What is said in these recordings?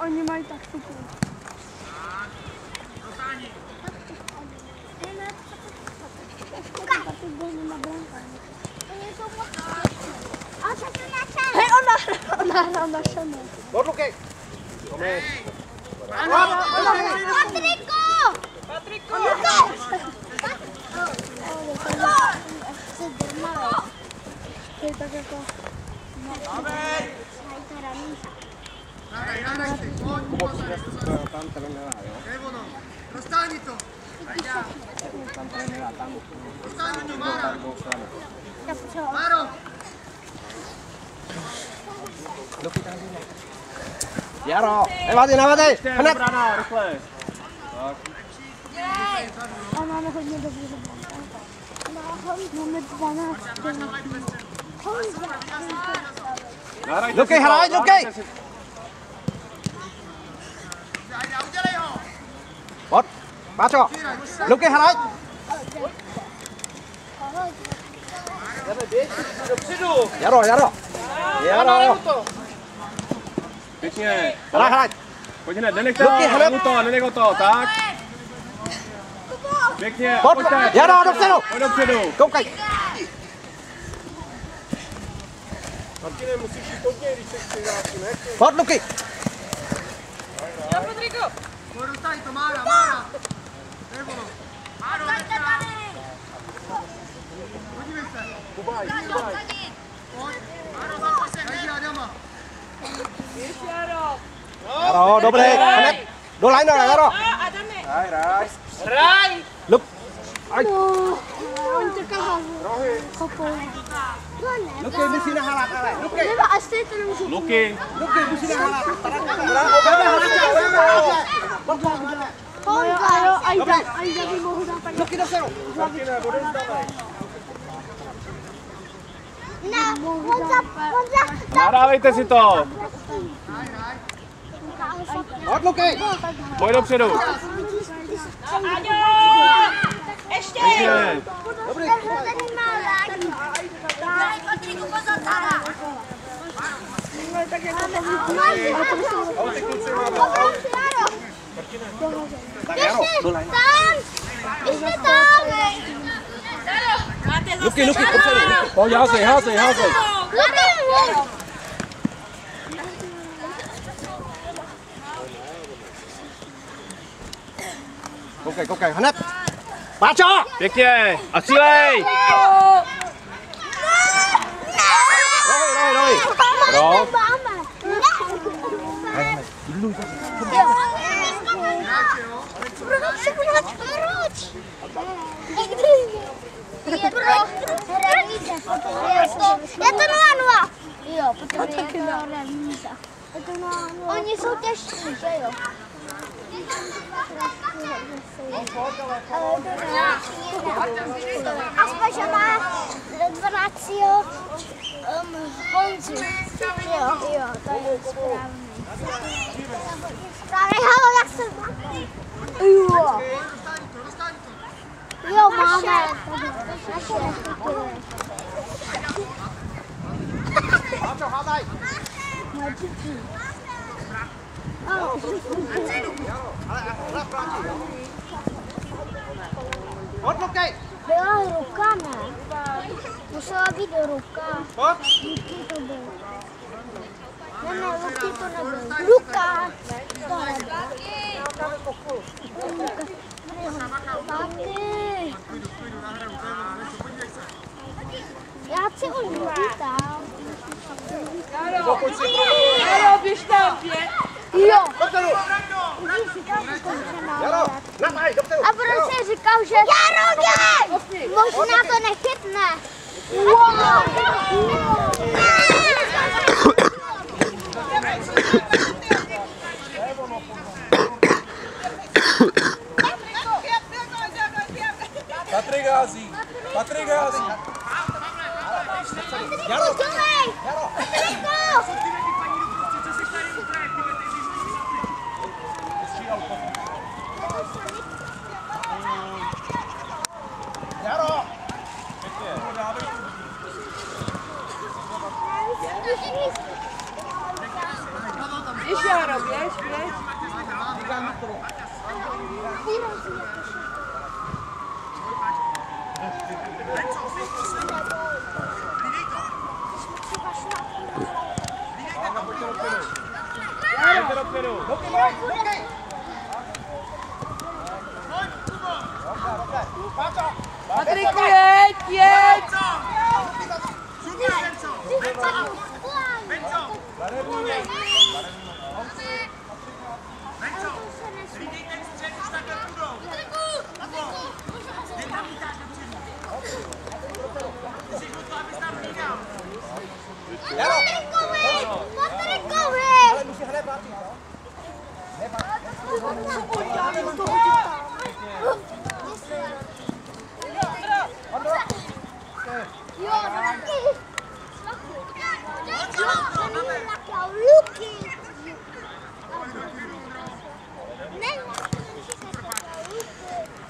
oni mají taktiku. Hej, ona hrál na šeme. Pod ruky! Patriku! To je tak jako... Kubo, tam trenera, jo? Dostani to! Tam trenera, tam. Dostani to, Mára! Já potřeba. Máro! Jaro, nevadí! Hned! Brana, rychle! Tak. A máme hodně dobrý dobrý. Máme 12. Luky, hraj, Luky! Udělej ho! Pojď, Páčo! Luky, hraj! Dopředu! Jaro! Pěkně! Hraj! Pojď hned, nenech to, tak! Pěkně, pojďte! Jaro, dopředu! Pojď dopředu! Koukaj! Martine, musíš jít pod něj, když se přihláší, ne? Pojď, Luky! Jo, Patriku! Pojď, dostani to, Mára! Nebo no! Máro, podívej se! Kubaj! Pojď! Máro, zapoj se, hej, Adama! Jaro, dobrý! Hned! Do linera, Jaro! Hraj! Luk! Aj! Oni teďka kopou. Luky, musí nahrát, ale! Luky! Nebo asi to nemůžu. Luky! Luky, musí nahrát! Jo, Ajda by mohl dát tak. Luky, dopředu! Martine, odezdávej! Ne, Honza. Nahrávejte si to! Pojď, Luky! Pojď dopředu! Aňo! Ještě! Pěkně! Dobrý! Patriku, pozor, Tara! Tak Jaro, do linera! Ještě tam! Máte zase Luky, dopředu! Pojď, házej! Koukej, hned! Páčo! Pěkně! A střílej! Rohy! Pro! Proč? Je to 0-0. Jo, protože je to remíza. Oni jsou těžší, že jo? Aspoň, že má 12 Honzu. Jo, to je správný. Správný, halo, jak se má? Jo. Jo, máme. Páčo, hádaj! Ale vrátí, jo? Pojď, Luky! Byla ruka, ne? Musela být ruka. Pojď! Luky to byl. Ne, Luky to nebyl. Ruka! To nebyl. Taky. Já si už vítám. Jaro, běž tam, běž! Jo. Dopředu! Jaro, nataj, dopředu! A proč jsi říkal, že... Jaro, děj! Možná to nechytne. Patrik hází! Jaro! Jaro! Jaro! Běž, Jaro, běž. Patriku, jeď!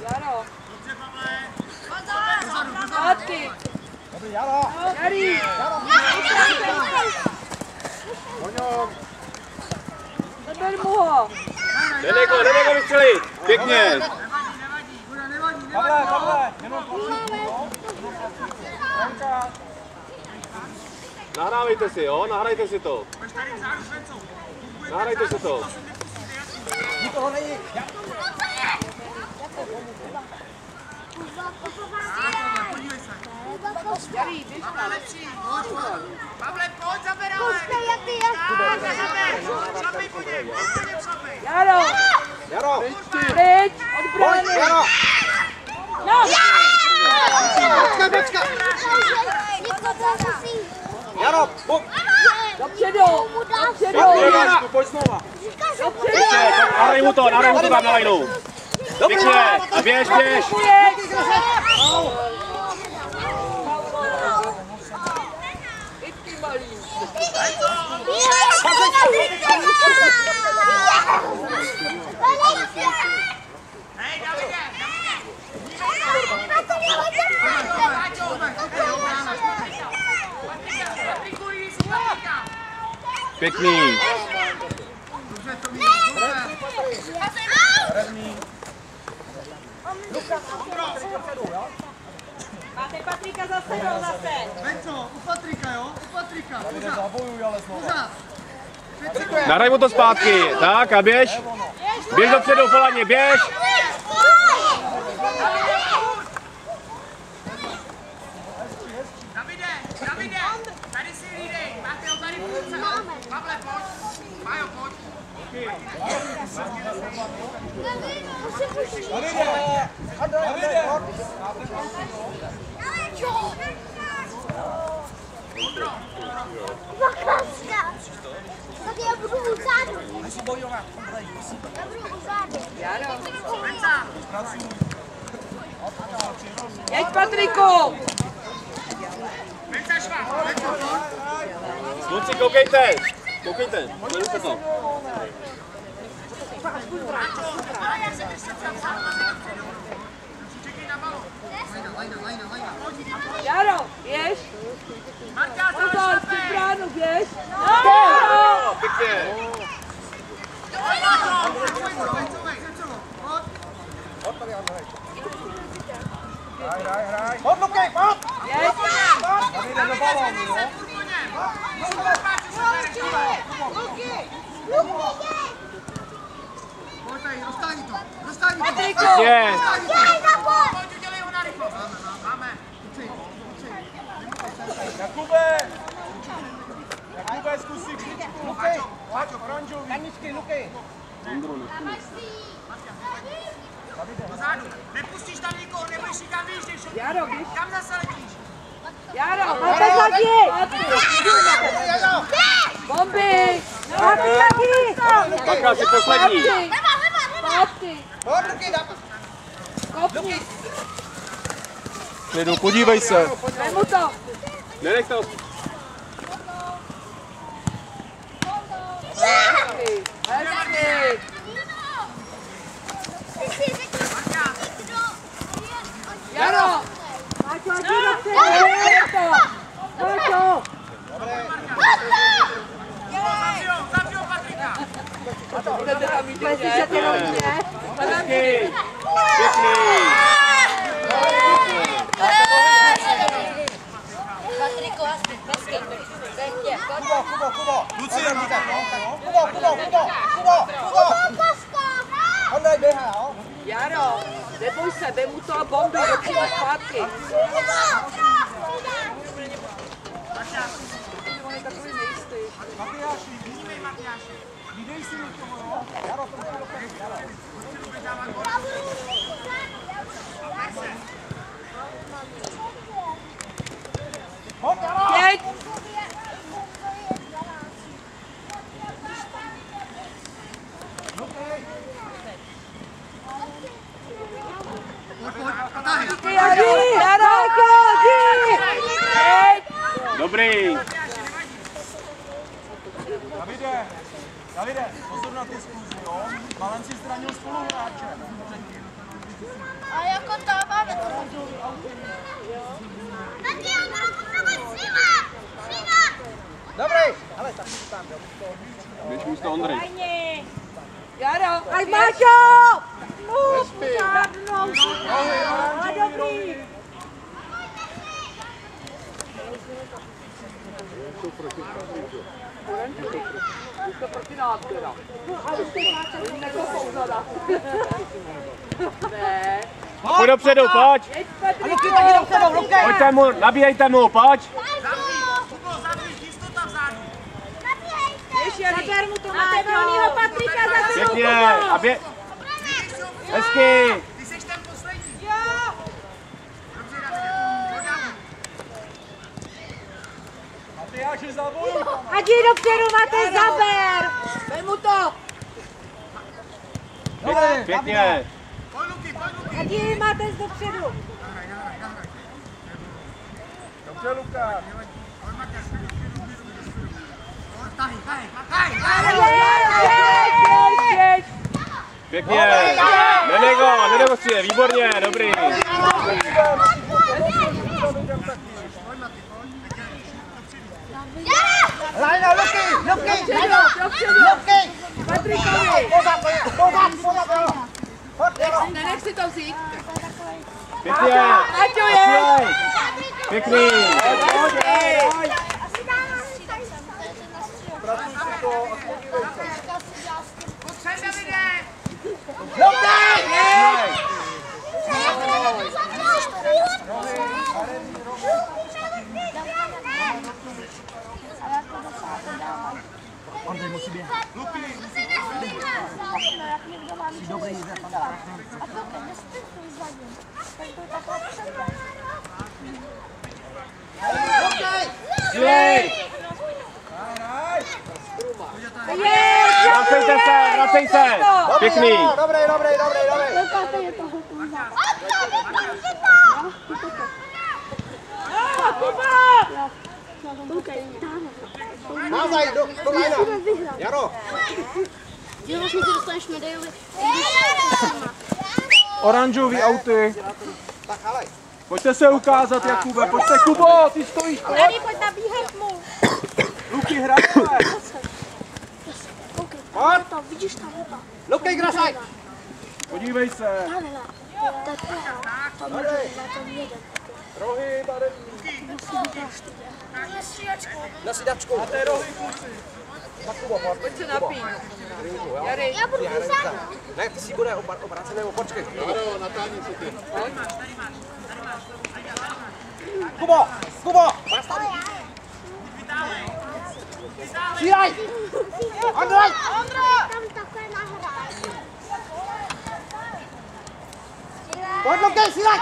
Jaro. Zpátky. Jarý. Neber mu ho. Nenego vystřelit. Pěkně. Nahrávejte si, jo? Nahrajte si to. Nahrajte si to. Nikoho není. Jarý, běž tam. Pavle, pojď, zaberáme! Šlapej po něm, Jaro. Jaro. Pryč, od brány. Jaro. No. Počka! Jaro. Dopředu. Pojď znova. Nahraj mu to tam na lajnu. Pěkně. A běž. Ty malý. Hej, Davide! Pěkný. Máte Patrika za sebou zase. Venco, u Patrika, jo? U Patrika. Pořád. Nahraj mu to zpátky. Tak a běž. Běž dopředu, Polaně, běž. Davide, tady si hlídej. Máte ho tady v ruce. Pavle, pojď. Majo, pojď. Tak já budu uzadu. Já budu uzadu. Venca. Jeď, Patriku. Venca šva. Venco, pojď. Kluci, koukejte. Sledujte to. Čekej na balon. Lajna. Jaro, běž. Marta, Pozor, před bránu, běž. Pěkně. Pojď, Luky, pojď. Jeď. Dostání to. Patriku. Pěkně. Pojď, udělej ho na rychlo. Máme. Jakube, zkusí kličku. Luky, pojď, oranžový. Kaničky, Luky. Dozadu. Nepustíš tam nikoho, nebudeš nikam výjížděj. Jaro, běž. Kam zase letíš? Jaro, máte taky. Bomby. Máte taky. Tak asi poslední. Zpátky. Pojď, Luky, Kopni. Klidu, podívej se. Dej mu to. Nenech to. Hezky. Jaro. Máťo, ať jde dopředu. Máťo. Zavři ho, Patrika. Budete tam mít ještě. Hezky. Pěkný. Patriku, hezky. Kubo. Lucie, Kubo. Ondrej, běhá, jo? Jaro, neboj se, dej mu to a bomby, dopředu zpátky. On je takový nejistý. Matyáši, vnímej Matyáši. Vydej si mi k tomu, jo? Jaro, to musí dokončit, Jaro. Dopředu vydávat gol. Hoď, Jaro! Pět! Dobrý. Davide, pozor na ty skluzy, jo? Malen si zranil spoluhráče. A jako to máme to rozumí. Tak já mám potřebovat Sina! Dobrý, ale tak si tam, jo? Běž místo Ondry. Jaro, Aj Máťo! Dobrý. už to proti nám teda. Oni nekopou zada. Ne. Pojď dopředu, pojď. Jeď Petr! Pojďte mu, nabíjejte mu, pojď. Kubo, zadvíš, jistota vzadu. Zaber mu to máte volnýho Patrika, za tebou Pěkně. A bě... Hezky. Ty seš ten poslední. Jo. Dobře, Radě. Matyáši, zabojuj! Ať jdi dopředu, Matej, zaber! Dej mu to! Pěkně. Pojď, Luky. Ať jdi, Matej, dopředu! Dobře, Lukáš! Pěkně. Nenegostříje, výborně, dobrý. Lajna, Luky! Patrikovi! Pojď, Jaro! Nenech si to vzít! Pěkně. Aťo je! Pěkný. Potřeň, Davide. Ondřej musí běhat. Jsi dobrý, jde tam. Silej. Vracej se. Pěkný. Dobrý. Mázaj, do lajna. Jaro. Jo, vlastně ty dostaneš medaili. Oranžový auty. Tak, ale. Pojďte se ukázat, Jakube. Pojďte, Kubo, ty stojíš. Tady pojď nabíhat mu! Luky, hrajeme. Pojď. Vidíš tam oba. Luky, grasaj. Podívej se. Rohy, barevní. Na sidačku. A té rohy, kluci. Tak, Kubo, Pojď se napít. Jary. Já budu písat. ne, ty si bude obrácený, počkej. Jaro, natáhni si ty. Kubo, Střílej! Ondrej! Tam takové nahrát. Pojď, Luky, střílej!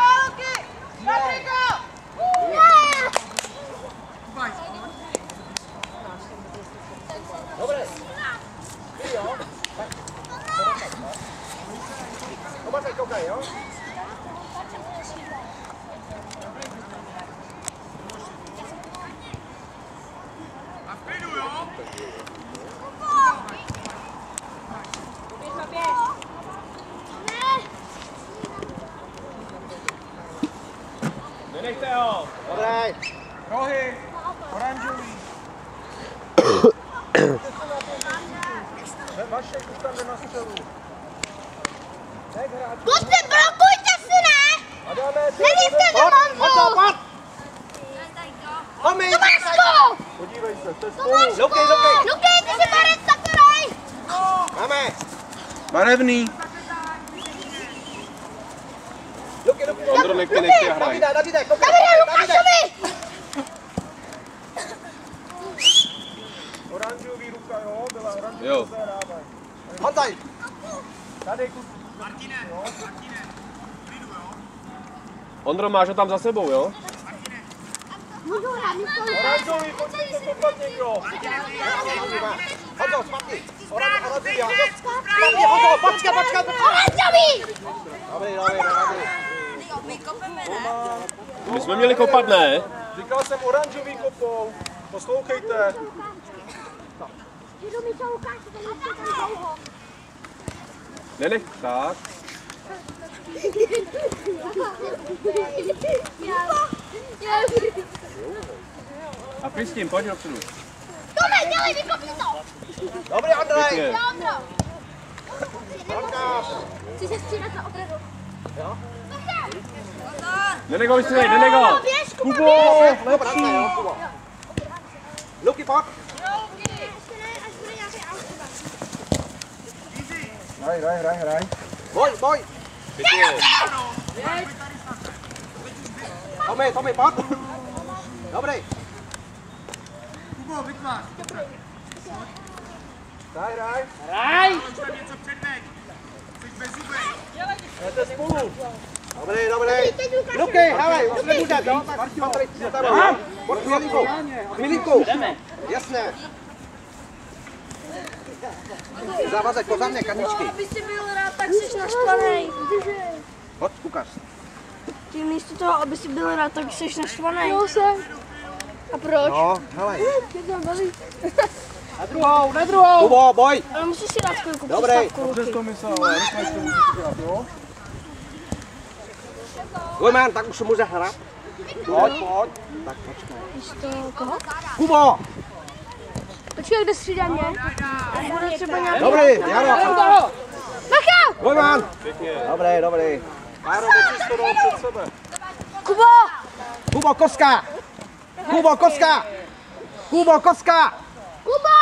Dobré. Ty jo? Oba se koukaj, jo? A v klidu, jo? Nenechte ho. Dobré. Rohy, oranžový. Vašek už tam jde na střelu. Kluci, blokujte si, ne? Nevíte, že Monzu! Tomášku! Podívej se, to je spolu. Tomášku! Luky, ty si barec takovej! Máme. Barevný. Ondro, nech ty hraj. Davide, Lukášovi! Oranžový ruka, jo? Byla oranžový Jo. zahrávaj. Honzaj! Tady kus. Martine, klidu, jo? Ondro, máš ho tam za sebou, jo? Můžu hrát, Oranžový, pojďte to kopat někdo. Honzo, zpátky! Oranžový! My jsme měli kopat, ne? Říkal jsem oranžový kopou. Poslouchejte. Nenech, tak. A pryč s tím, pojď dopředu. Tome, dělej, vykopni to! Dobrý, Andrej! Pěkně. Chci se střídat na obradu. Nenech ho vystřelej, nenech ho! Běž, Kuba, Kubo, běž! lepší! Luky, pojď! Hraj. Boj! Tomi, pojď! Dobrý! Kubo, vytvář. Hraj. Pojď tam něco předveď. Jsi bez zuby. Jdete spolu. Dobrý! Luky, hele, už nebude, jo? Patrik, si tam, jo? Pojď chvilinku! Jasně! Závazek, pořádně, kaničky. Aby jsi byl rád, tak jsi naštvanej. Pojď, ukaž. Ty místo toho, aby jsi byl rád, tak jsi naštvanej. Jo, jsem. A proč? No, hele. Mě to baví. Na druhou. Kubo, boj! Ale musíš si dát chvilku Dobrý. přestávku. Dobře jsi to myslel, ale rychle to musíš dělat, jo? Gojman, tak už může hrát. Pojď. Tak počkej. Místo koho? Kubo! Počkej, kde střídá mě? Bude třeba nějaký... Dobrý, Jaro! Macha! Gojman! Dobrý. Jaro, musíš to dát před sebe. Kubo! Kubo, Koska! Kubo, Koska! Kuba!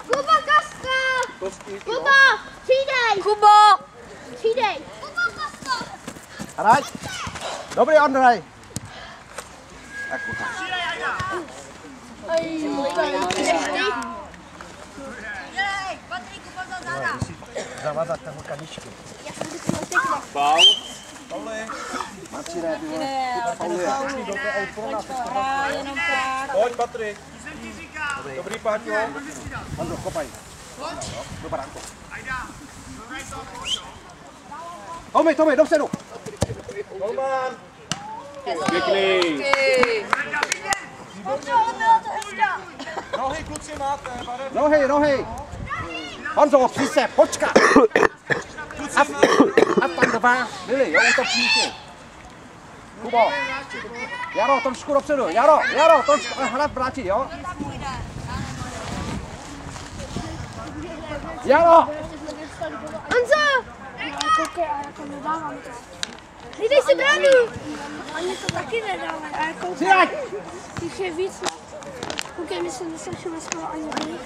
Kuba, Kaska! Kuba! Přijdej! Kubo! Přijdej! Kuba, Kaska! Hraj! Dobrý, Andrej! Tak ukaž. Zavazat tam kaničky. Faul. Marcine, Pojď, Patrik. Dobrý, Páťo. Andro, kopaj. Do baránku. Tomi, dopředu. Golman. Pěkný. Nohy, kluci, máte. Barevný. Nohy. Honzo, při se, počkat. A tam dva byli, jo, útočníky. Kubo. Jaro, trošku dopředu. Jaro, trošku, hned vrátí, jo. Jaro. Honzo! Koukej, a já to nedávám. Hlídej si bránu! Oni to taky nedávají, a jako... Přijď. Těch je víc. Koukej, my se neslyšíme skoro ani do nich.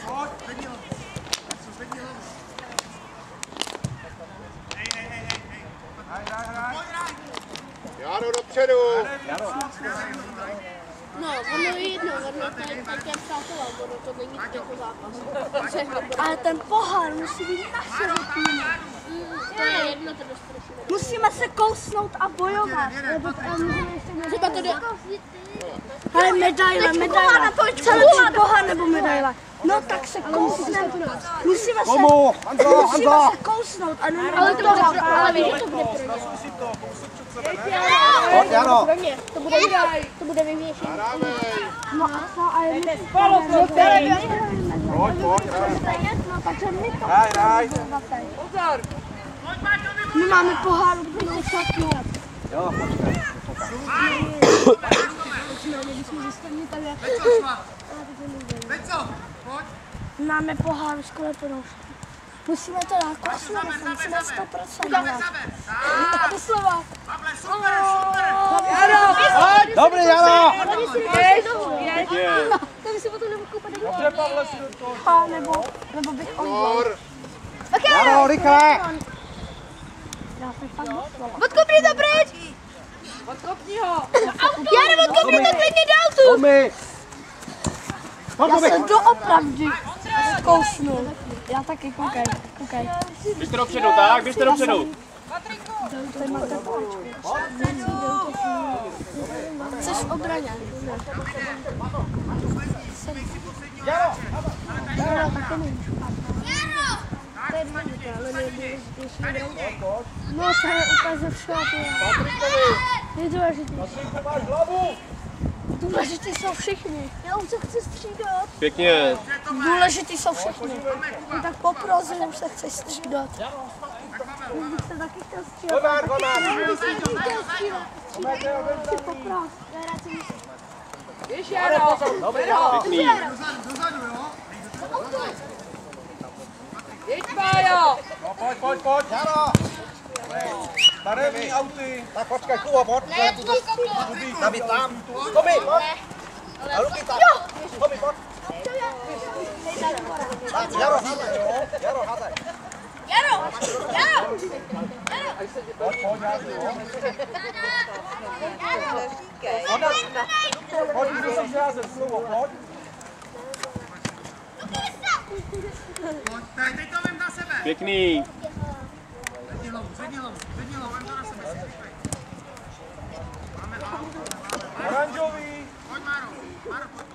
Jaro, dopředu. No, ono je jedno, ono to je také přátelé, ono to není jako zápas. Ale ten pohár musí být naše týmu. To je jedno, to dostaneš. Musíme se kousnout a bojovat. Třeba to jde. Ale medaile. Celý pohár nebo medaile. No tak se kousneme. Musíme se kousnout. Ale víš, to bude pro ně. Pojď, Jaro. To bude vyvěšení. No a co? Pojď, hraj. My máme pohár, kde je šatnu. Jo, počkej. Veco, pojď. Máme pohár s kolepenou. Musíme to dát Kosmova, musíme 100% dát. Doslova. Pavle, super, super! Dobrý, Jaro! To by si potom nemohl koupat do Dobře, Pavle, si do toho. nebo bych odbal. Jaro, rychle! Odkopni to pryč! Odkopni ho. Já odkopni to klidně do autu! Tomi! Já jsem doopravdy kousnul. Já taky, koukej. Běžte dopředu, tak, běžte dopředu. Tady máte páčku. Jsi v obraně. Jaro, taky nemůžu. To je důležité, ale nejdůležitější. No to je úplně ze všeho. Nejdůležitější. Máš hlavu! Důležitý jsou všichni. Já už se chci střídat. Pěkně. Důležitý jsou všichni. No tak poprosím, už se chci střídat. Už bych se taky chtěl střídat. Chci poprat. Běž, Jaro. Pěkný. Jeď, Pájo. No pojď. Jaro! Barevný auty. Tak počkej, Kubo, pojď. David tam. Tomi, pojď. A Luky tam. Tomi, pojď. Tak, Jaro, házej, jo? Jaro, házej. Pojď, házej, jo? Pojď, musíš házet, slovo, pojď. Teď to vem na sebe! Pěkný. Zvedni hlavu, vem to na sebe. Oranžový. Pojď, Máro, pojď.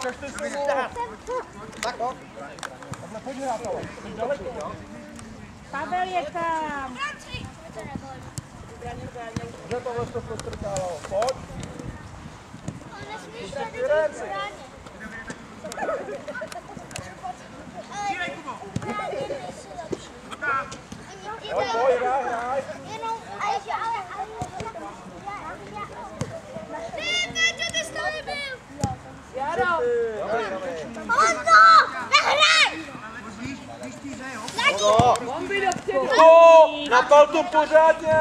Češte slovo. Tak, pojď. Takhle pojď hrát, ale. Jsi daleko, jo? Pavel je tam. Že tohle to prostrkalo. Pojď. Žílej, Kubo! Pojď, hraj. Jaro. Bomby dopředu. Napal to pořádně.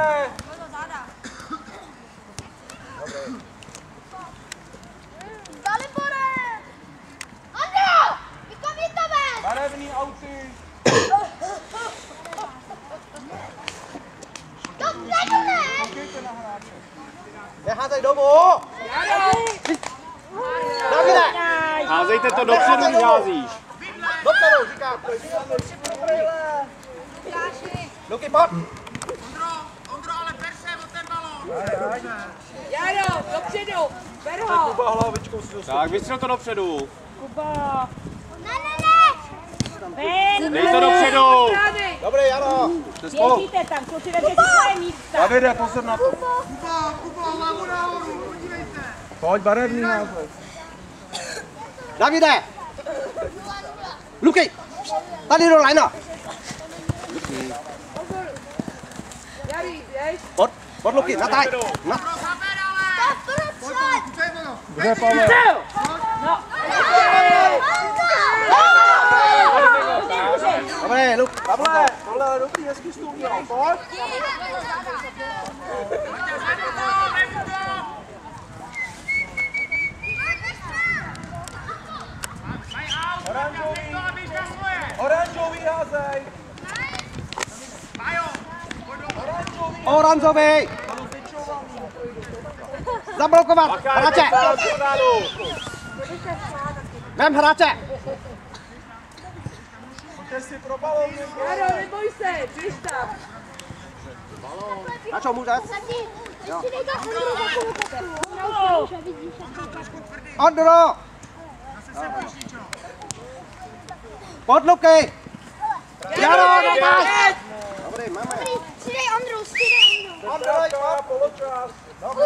Barevný auty. Koukejte na hráče. Neházej domů. Jaro. Davide. Házejte to dopředu, když házíš. Dopředu, říkám. Luky, pojď. Ondro, ale ber se od ten balón! Jaro, dopředu. Ber ho. Kuba hlavičkou si dostal. Tak, vystřel to dopředu. Kuba. Dej to dopředu. Dobrý, Jaro. Jste spolu. Jezdíte tam, kluci, vezměte svoje místa. Davide, pozor na to. Kubo, hlavu nahoru, podívejte! Pojď, barevný název. Davide. Luky. Tady do lajna. Jari, běž. Pojď, Luky, nataj. Na. Zaber, ale! Pojď, to je ono! Kde, Pavel? No. Dobrý, Luky. Pavle, tohle je dobrý, hezky jsi to udělal. Pojď. Oranžový házej. Oranžový. Zablokovat. Hráče. Vem hráče. Pojďte si pro balón. Jaro, neboj se, běž tam. Na čo můžeš? Ondro. Pojď, Luky. Jaro, dávaj. Dobrý, máme. Střídej Ondru, střídej Ondru. Poločas. Dobrý.